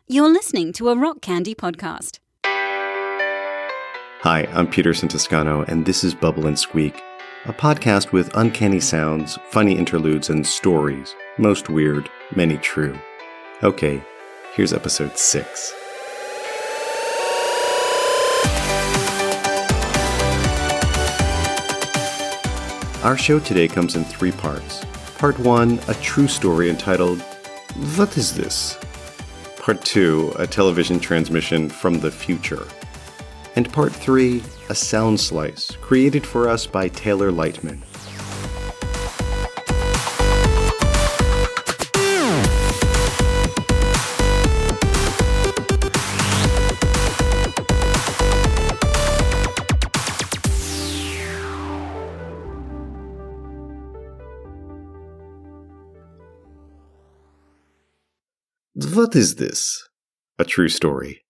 You're listening to a Rock Candy podcast. Hi, I'm Peterson Toscano, and this is Bubble&Squeak, a podcast with uncanny sounds, funny interludes, and stories. Most weird, many true. Okay, here's episode 6. Our show today comes in 3 parts. Part 1, a true story entitled, What is this? Part 2, a television transmission from the future. And Part 3, a sound slice created for us by Taylor Lightman. What is this? A true story.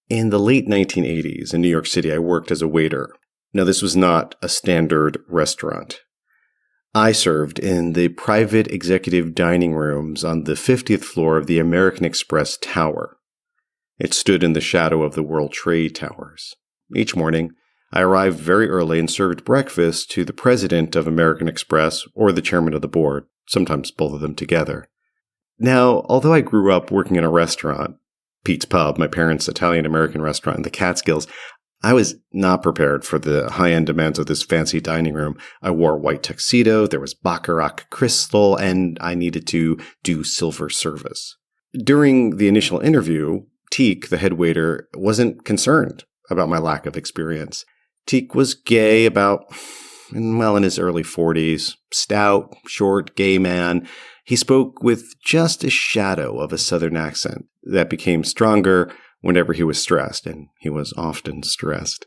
In the late 1980s in New York City, I worked as a waiter. Now, this was not a standard restaurant. I served in the private executive dining rooms on the 50th floor of the American Express Tower. It stood in the shadow of the World Trade Towers. Each morning, I arrived very early and served breakfast to the president of American Express or the chairman of the board, sometimes both of them together. Now, although I grew up working in a restaurant, Pete's Pub, my parents' Italian-American restaurant in the Catskills, I was not prepared for the high-end demands of this fancy dining room. I wore a white tuxedo, there was Baccarat crystal, and I needed to do silver service. During the initial interview, Teek, the head waiter, wasn't concerned about my lack of experience. Teek was gay, in his early 40s, stout, short, gay man. He spoke with just a shadow of a southern accent that became stronger whenever he was stressed, and he was often stressed.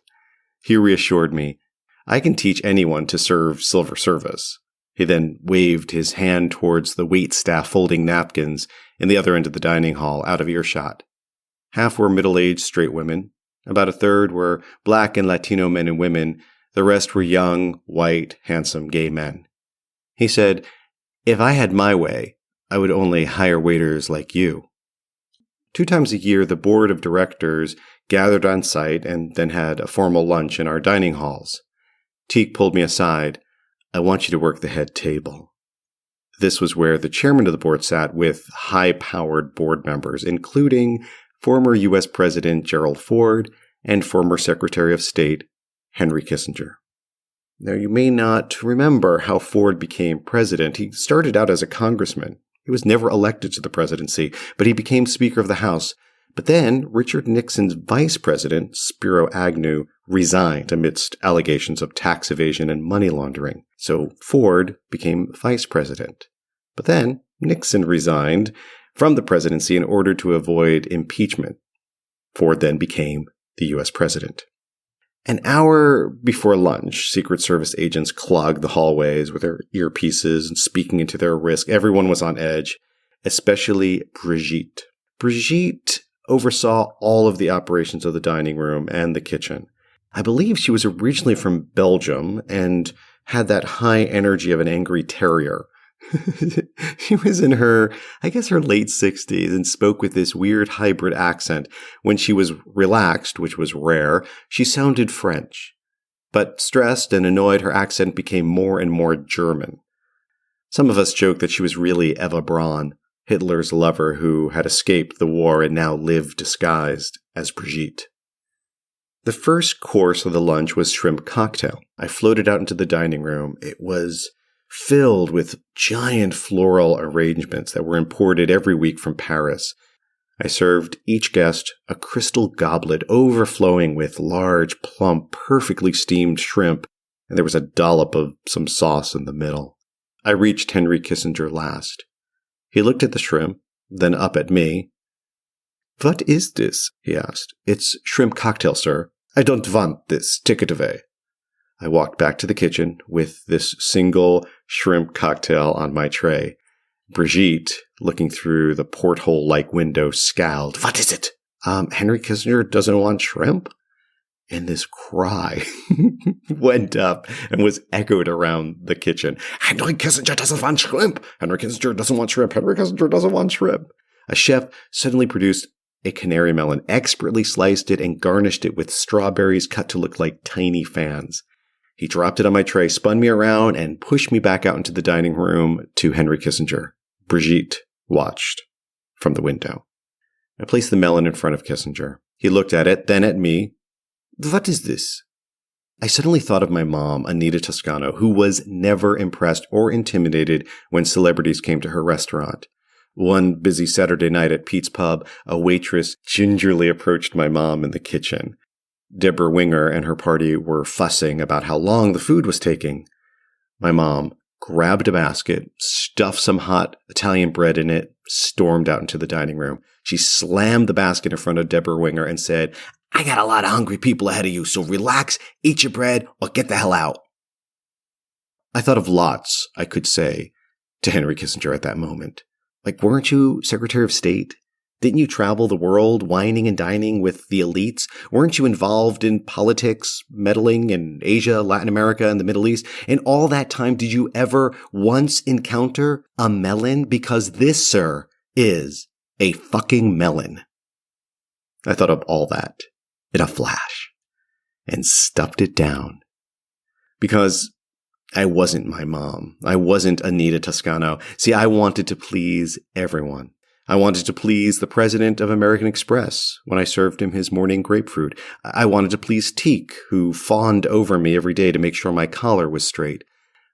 He reassured me, I can teach anyone to serve silver service. He then waved his hand towards the waitstaff folding napkins in the other end of the dining hall, out of earshot. Half were middle-aged straight women. About a third were Black and Latino men and women. The rest were young, white, handsome, gay men. He said, if I had my way, I would only hire waiters like you. 2 times a year, the board of directors gathered on site and then had a formal lunch in our dining halls. Teek pulled me aside. I want you to work the head table. This was where the chairman of the board sat with high-powered board members, including former U.S. President Gerald Ford and former Secretary of State Henry Kissinger. Now, you may not remember how Ford became president. He started out as a congressman. He was never elected to the presidency, but he became Speaker of the House. But then Richard Nixon's vice president, Spiro Agnew, resigned amidst allegations of tax evasion and money laundering. So Ford became vice president. But then Nixon resigned from the presidency in order to avoid impeachment. Ford then became the U.S. president. An hour before lunch, Secret Service agents clogged the hallways with their earpieces and speaking into their risk. Everyone was on edge, especially Brigitte. Brigitte oversaw all of the operations of the dining room and the kitchen. I believe she was originally from Belgium and had that high energy of an angry terrier. She was in her late 60s and spoke with this weird hybrid accent. When she was relaxed, which was rare, she sounded French. But stressed and annoyed, her accent became more and more German. Some of us joked that she was really Eva Braun, Hitler's lover who had escaped the war and now lived disguised as Brigitte. The first course of the lunch was shrimp cocktail. I floated out into the dining room. It was filled with giant floral arrangements that were imported every week from Paris. I served each guest a crystal goblet overflowing with large, plump, perfectly steamed shrimp, and there was a dollop of some sauce in the middle. I reached Henry Kissinger last. He looked at the shrimp, then up at me. What is this? He asked. It's shrimp cocktail, sir. I don't want this. Take it away. I walked back to the kitchen with this single shrimp cocktail on my tray. Brigitte, looking through the porthole-like window, scowled. What is it? Henry Kissinger doesn't want shrimp? And this cry went up and was echoed around the kitchen. Henry Kissinger doesn't want shrimp. Henry Kissinger doesn't want shrimp. Henry Kissinger doesn't want shrimp. A chef suddenly produced a canary melon, expertly sliced it, and garnished it with strawberries cut to look like tiny fans. He dropped it on my tray, spun me around, and pushed me back out into the dining room to Henry Kissinger. Brigitte watched from the window. I placed the melon in front of Kissinger. He looked at it, then at me. "What is this?" I suddenly thought of my mom, Anita Toscano, who was never impressed or intimidated when celebrities came to her restaurant. One busy Saturday night at Pete's Pub, a waitress gingerly approached my mom in the kitchen. Deborah Winger and her party were fussing about how long the food was taking. My mom grabbed a basket, stuffed some hot Italian bread in it, stormed out into the dining room. She slammed the basket in front of Deborah Winger and said, "I got a lot of hungry people ahead of you, so relax, eat your bread, or get the hell out." I thought of lots I could say to Henry Kissinger at that moment. Like, weren't you Secretary of State? Didn't you travel the world whining and dining with the elites? Weren't you involved in politics, meddling in Asia, Latin America, and the Middle East? In all that time, did you ever once encounter a melon? Because this, sir, is a fucking melon. I thought of all that in a flash and stuffed it down. Because I wasn't my mom. I wasn't Anita Toscano. See, I wanted to please everyone. I wanted to please the president of American Express when I served him his morning grapefruit. I wanted to please Teak, who fawned over me every day to make sure my collar was straight.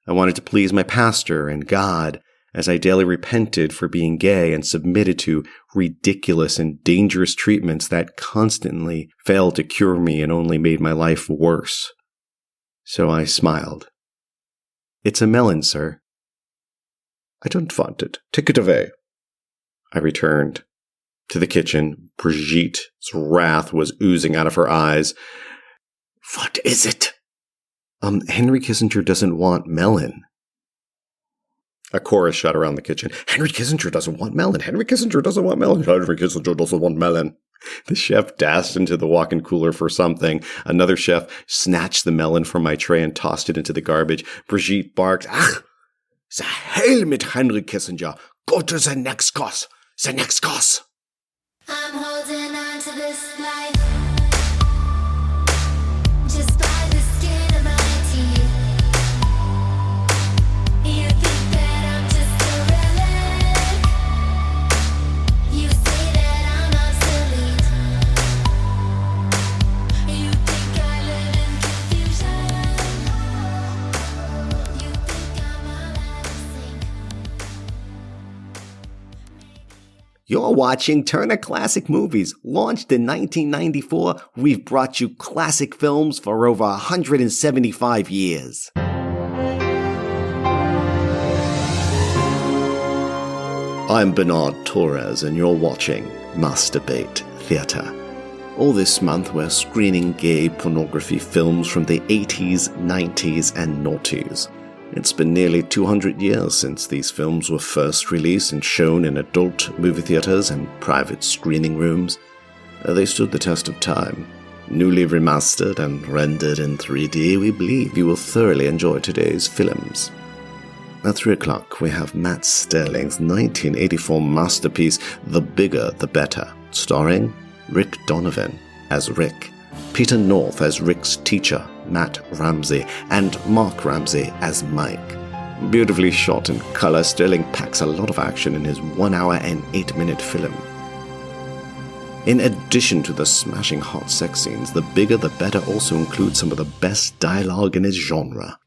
I wanted to please my pastor and God as I daily repented for being gay and submitted to ridiculous and dangerous treatments that constantly failed to cure me and only made my life worse. So I smiled. "It's a melon, sir." "I don't want it. Take it away." I returned to the kitchen. Brigitte's wrath was oozing out of her eyes. "What is it?" Henry Kissinger doesn't want melon." A chorus shot around the kitchen. "Henry Kissinger doesn't want melon. Henry Kissinger doesn't want melon. Henry Kissinger doesn't want melon." The chef dashed into the walk-in cooler for something. Another chef snatched the melon from my tray and tossed it into the garbage. Brigitte barked, "Ach, the hell mit Henry Kissinger. Go to the next course. The next course." I'm holding on to this life just by the skin of my teeth. You think that I'm just a relic. You say that I'm obsolete. You think I live in confusion. You think I'm all out of sync. You're watching Turner Classic Movies. Launched in 1994, we've brought you classic films for over 175 years. I'm Bernard Torres, and you're watching Masturbate Theatre. All this month, we're screening gay pornography films from the 80s, 90s, and noughties. It's been nearly 200 years since these films were first released and shown in adult movie theaters and private screening rooms. They stood the test of time. Newly remastered and rendered in 3D, we believe you will thoroughly enjoy today's films. At 3 o'clock, we have Matt Sterling's 1984 masterpiece, The Bigger the Better, starring Rick Donovan as Rick, Peter North as Rick's teacher, Matt Ramsey, and Mark Ramsey as Mike. Beautifully shot in color, Sterling packs a lot of action in his 1 hour and 8-minute film. In addition to the smashing hot sex scenes, The Bigger the Better also includes some of the best dialogue in its genre.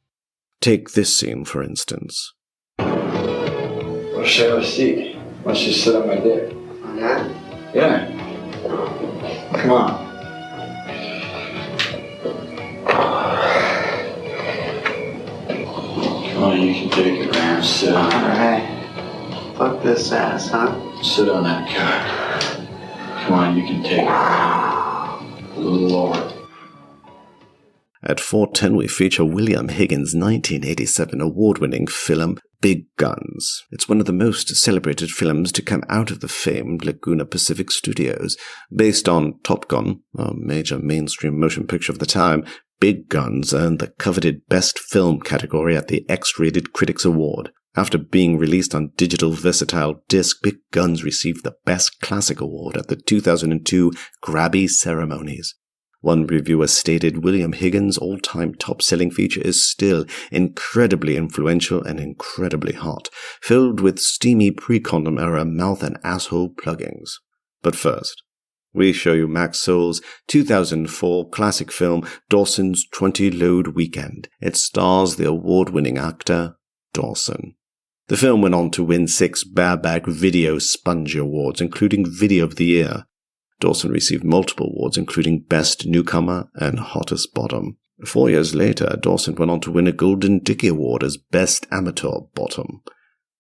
Take this scene, for instance. Well, share a seat. Why don't you sit on my dick? On that? Yeah. Come on. Come on, you can take it, man. Sit on it. Alright. Fuck this ass, huh? Sit on that cock. Come on, you can take it. A little lower. At 4:10, we feature William Higgins' 1987 award-winning film, Big Guns. It's one of the most celebrated films to come out of the famed Laguna Pacific Studios. Based on Top Gun, a major mainstream motion picture of the time, Big Guns earned the coveted Best Film category at the X-Rated Critics Award. After being released on digital versatile disc, Big Guns received the Best Classic Award at the 2002 Grabby ceremonies. One reviewer stated William Higgins' all-time top-selling feature is still incredibly influential and incredibly hot, filled with steamy pre-condom era mouth and asshole pluggings. But first, we show you Max Soul's 2004 classic film Dawson's 20-Load Weekend. It stars the award-winning actor Dawson. The film went on to win 6 Bareback Video Sponge Awards, including Video of the Year. Dawson received multiple awards, including Best Newcomer and Hottest Bottom. 4 years later, Dawson went on to win a Golden Dickie Award as Best Amateur Bottom.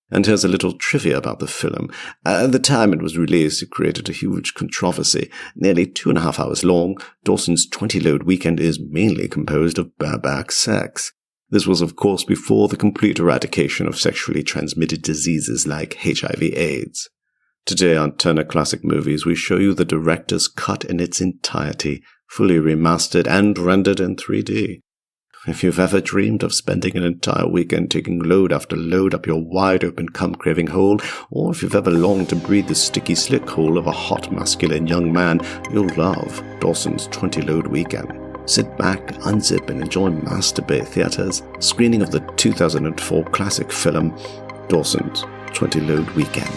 And here's a little trivia about the film. At the time it was released, it created a huge controversy. Nearly 2.5 hours long, Dawson's 20-Load Weekend is mainly composed of bareback sex. This was, of course, before the complete eradication of sexually transmitted diseases like HIV/AIDS. Today on Turner Classic Movies, we show you the director's cut in its entirety, fully remastered and rendered in 3D. If you've ever dreamed of spending an entire weekend taking load after load up your wide-open cum-craving hole, or if you've ever longed to breathe the sticky slick hole of a hot masculine young man, you'll love Dawson's 20-Load Weekend. Sit back, unzip, and enjoy Masturbate Theatre's screening of the 2004 classic film Dawson's 20-Load Weekend.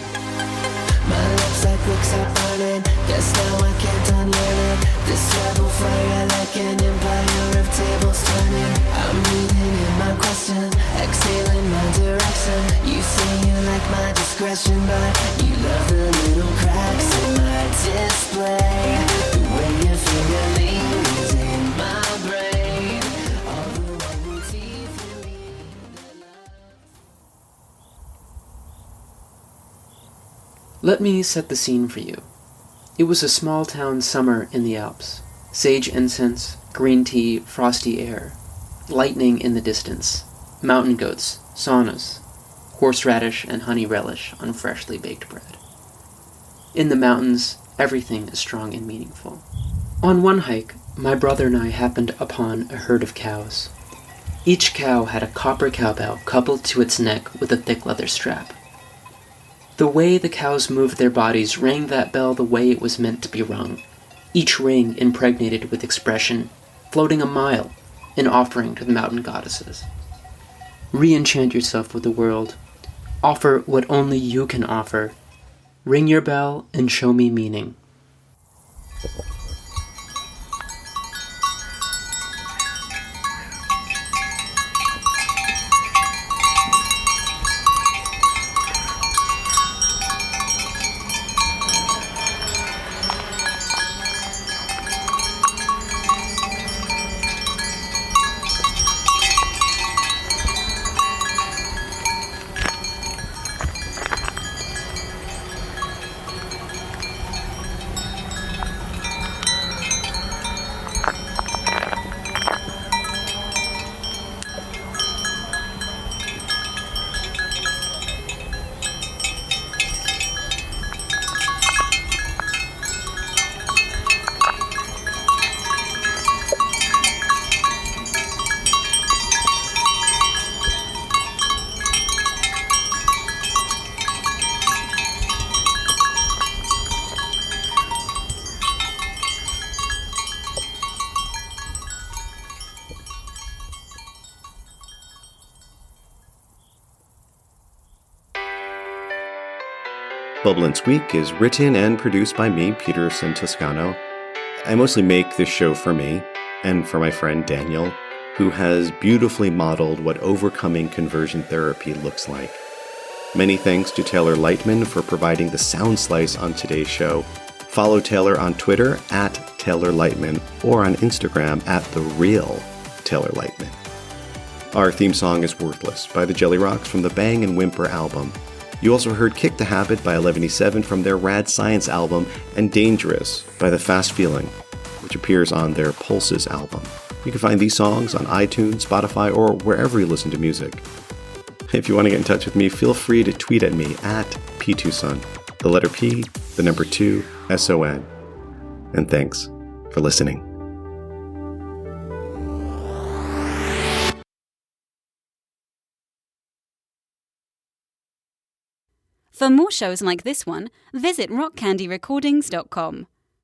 My lips like books are burning. Guess now I can't unlearn it. This rebel fire like an empire of tables turning. I'm breathing in my question, exhaling my direction. You say you like my discretion, but you love the little cracks in my display. The way your finger lingers in my brain. All the white motif you leave. Let me set the scene for you. It was a small-town summer in the Alps. Sage incense, green tea, frosty air. Lightning in the distance. Mountain goats, saunas. Horseradish and honey relish on freshly baked bread. In the mountains, everything is strong and meaningful. On one hike, my brother and I happened upon a herd of cows. Each cow had a copper cowbell coupled to its neck with a thick leather strap. The way the cows moved their bodies rang that bell the way it was meant to be rung, each ring impregnated with expression, floating a mile, an offering to the mountain goddesses. Re-enchant yourself with the world. Offer what only you can offer. Ring your bell and show me meaning. Bubble&Squeak is written and produced by me, Peterson Toscano. I mostly make this show for me and for my friend Daniel, who has beautifully modeled what overcoming conversion therapy looks like. Many thanks to Taylor Lightman for providing the sound slice on today's show. Follow Taylor on Twitter at Taylor Lightman or on Instagram at @TheRealTaylorLightman. Our theme song is Worthless by the Jellyrox from the Bang Whimper album. You also heard Kick the Habit by EleventySeven from their RadScience album, and Dangerous by The Fast Feeling, which appears on their Pulses album. You can find these songs on iTunes, Spotify, or wherever you listen to music. If you want to get in touch with me, feel free to tweet at me at P2Son, the letter P, the number 2, SON. And thanks for listening. For more shows like this one, visit rockcandyrecordings.com.